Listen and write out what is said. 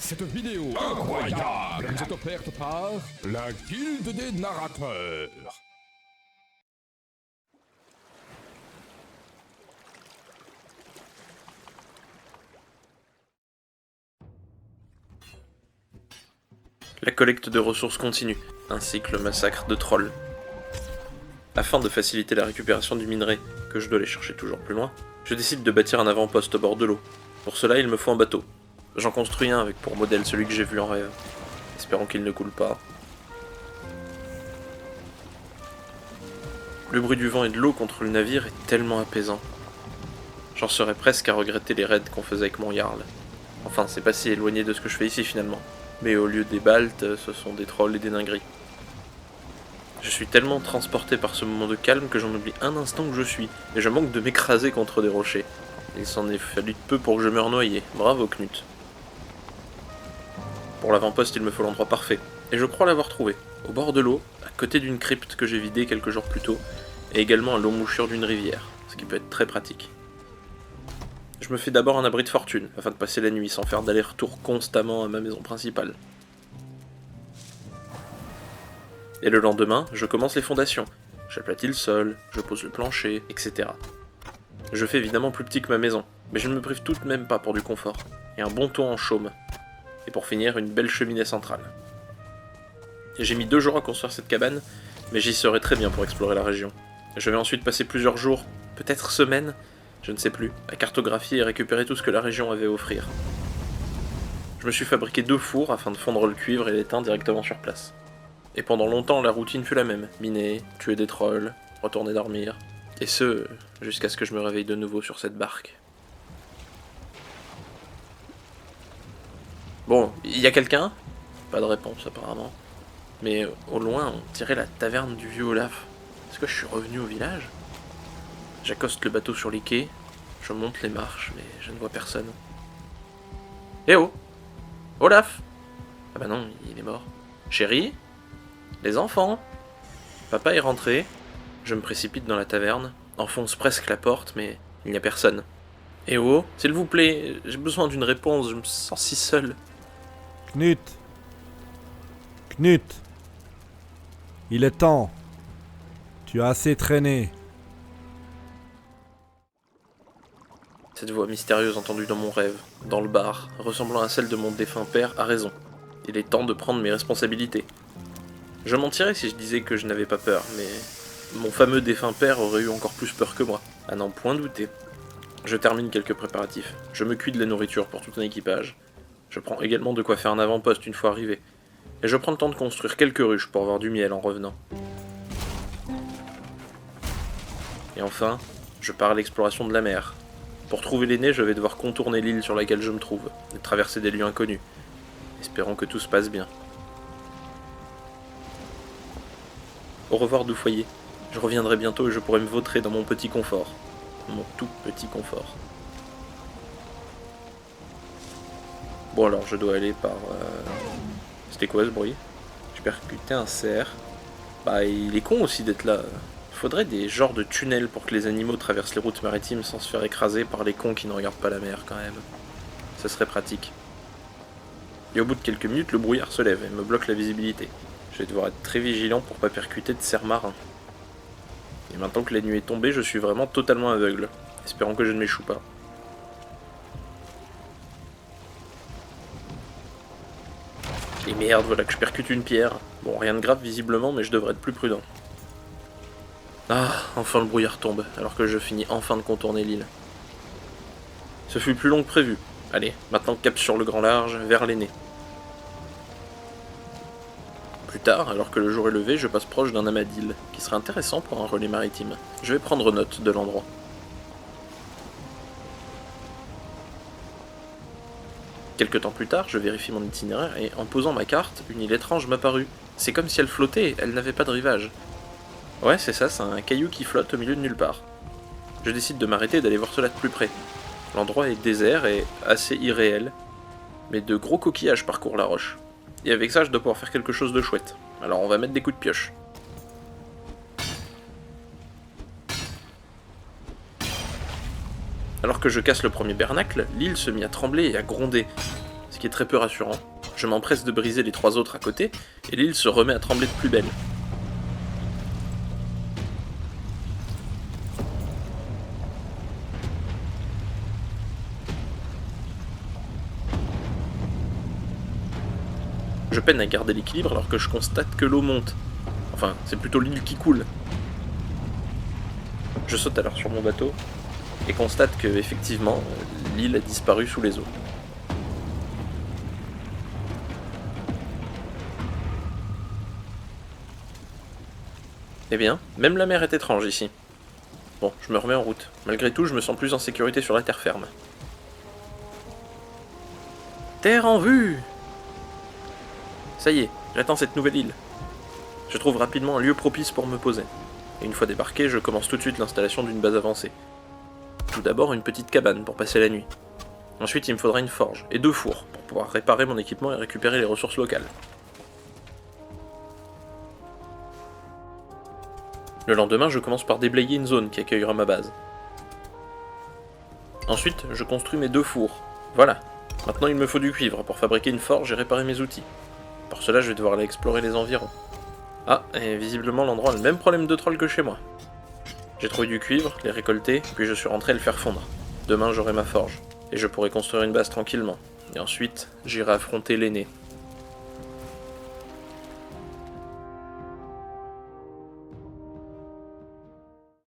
Cette vidéo incroyable vous est offerte par la Guilde des narrateurs. La collecte de ressources continue, ainsi que le massacre de trolls. Afin de faciliter la récupération du minerai, que je dois aller chercher toujours plus loin, je décide de bâtir un avant-poste au bord de l'eau. Pour cela, il me faut un bateau. J'en construis un avec pour modèle celui que j'ai vu en rêve, espérant qu'il ne coule pas. Le bruit du vent et de l'eau contre le navire est tellement apaisant. J'en serais presque à regretter les raids qu'on faisait avec mon Jarl. Enfin, c'est pas si éloigné de ce que je fais ici finalement. Mais au lieu des baltes, ce sont des trolls et des dingueries. Je suis tellement transporté par ce moment de calme que j'en oublie un instant où je suis, et je manque de m'écraser contre des rochers. Il s'en est fallu de peu pour que je meure noyé. Bravo Knut. Pour l'avant-poste, il me faut l'endroit parfait, et je crois l'avoir trouvé. Au bord de l'eau, à côté d'une crypte que j'ai vidée quelques jours plus tôt, et également à l'embouchure d'une rivière, ce qui peut être très pratique. Je me fais d'abord un abri de fortune, afin de passer la nuit sans faire d'aller-retour constamment à ma maison principale. Et le lendemain, je commence les fondations. J'aplatis le sol, je pose le plancher, etc. Je fais évidemment plus petit que ma maison, mais je ne me prive tout de même pas pour du confort, et un bon toit en chaume. Et pour finir, une belle cheminée centrale. J'ai mis 2 jours à construire cette cabane, mais j'y serai très bien pour explorer la région. Je vais ensuite passer plusieurs jours, peut-être semaines, je ne sais plus, à cartographier et récupérer tout ce que la région avait à offrir. Je me suis fabriqué 2 fours afin de fondre le cuivre et l'étain directement sur place. Et pendant longtemps, la routine fut la même. Miner, tuer des trolls, retourner dormir. Et ce, jusqu'à ce que je me réveille de nouveau sur cette barque. Bon, y a quelqu'un ? Pas de réponse apparemment. Mais au loin, on dirait la taverne du vieux Olaf. Est-ce que je suis revenu au village ? J'accoste le bateau sur les quais, je monte les marches, mais je ne vois personne. Eh oh ! Olaf ! Ah bah non, il est mort. Chérie ? Les enfants ? Papa est rentré. Je me précipite dans la taverne, enfonce presque la porte, mais il n'y a personne. Eh oh, s'il vous plaît, j'ai besoin d'une réponse, je me sens si seul. Knut. Knut. Il est temps. Tu as assez traîné. Cette voix mystérieuse entendue dans mon rêve, dans le bar, ressemblant à celle de mon défunt père, a raison. Il est temps de prendre mes responsabilités. Je mentirais si je disais que je n'avais pas peur, mais mon fameux défunt père aurait eu encore plus peur que moi, à n'en point douter. Je termine quelques préparatifs. Je me cuis de la nourriture pour tout un équipage. Je prends également de quoi faire un avant-poste une fois arrivé. Et je prends le temps de construire quelques ruches pour avoir du miel en revenant. Et enfin, je pars à l'exploration de la mer. Pour trouver l'aîné, je vais devoir contourner l'île sur laquelle je me trouve, et traverser des lieux inconnus, espérant que tout se passe bien. Au revoir doux foyer, je reviendrai bientôt et je pourrai me vautrer dans mon petit confort. Mon tout petit confort. Bon alors, je dois aller par... C'était quoi ce bruit ? J'ai percuté un cerf. Bah, il est con aussi d'être là. Il faudrait des genres de tunnels pour que les animaux traversent les routes maritimes sans se faire écraser par les cons qui ne regardent pas la mer quand même. Ce serait pratique. Et au bout de quelques minutes, le brouillard se lève et me bloque la visibilité. Je vais devoir être très vigilant pour pas percuter de cerfs marins. Et maintenant que la nuit est tombée, je suis vraiment totalement aveugle, espérant que je ne m'échoue pas. Et merde, voilà que je percute une pierre. Bon, rien de grave visiblement, mais je devrais être plus prudent. Ah, enfin le brouillard tombe, alors que je finis enfin de contourner l'île. Ce fut plus long que prévu. Allez, maintenant cap sur le grand large, vers l'aîné. Plus tard, alors que le jour est levé, je passe proche d'un amas d'îles, qui serait intéressant pour un relais maritime. Je vais prendre note de l'endroit. Quelque temps plus tard, je vérifie mon itinéraire et, en posant ma carte, une île étrange m'apparut. C'est comme si elle flottait, elle n'avait pas de rivage. Ouais, c'est ça, c'est un caillou qui flotte au milieu de nulle part. Je décide de m'arrêter et d'aller voir cela de plus près. L'endroit est désert et assez irréel, mais de gros coquillages parcourent la roche. Et avec ça, je dois pouvoir faire quelque chose de chouette. Alors on va mettre des coups de pioche. Alors que je casse le premier bernacle, l'île se mit à trembler et à gronder, ce ce qui est très peu rassurant. Je m'empresse de briser les 3 autres à côté, et l'île se remet à trembler de plus belle. Je peine à garder l'équilibre alors que je constate que l'eau monte. Enfin, c'est plutôt l'île qui coule. Je saute alors sur mon bateau et constate que, effectivement, l'île a disparu sous les eaux. Eh bien, même la mer est étrange ici. Bon, je me remets en route. Malgré tout, je me sens plus en sécurité sur la terre ferme. Terre en vue! Ça y est, j'attends cette nouvelle île. Je trouve rapidement un lieu propice pour me poser. Et une fois débarqué, je commence tout de suite l'installation d'une base avancée. Tout d'abord, une petite cabane pour passer la nuit. Ensuite, il me faudra une forge et 2 fours pour pouvoir réparer mon équipement et récupérer les ressources locales. Le lendemain, je commence par déblayer une zone qui accueillera ma base. Ensuite, je construis mes 2 fours. Voilà. Maintenant, il me faut du cuivre pour fabriquer une forge et réparer mes outils. Pour cela, je vais devoir aller explorer les environs. Ah, et visiblement l'endroit a le même problème de troll que chez moi. J'ai trouvé du cuivre, les récolté, puis je suis rentré le faire fondre. Demain, j'aurai ma forge, et je pourrai construire une base tranquillement. Et ensuite, j'irai affronter l'aîné.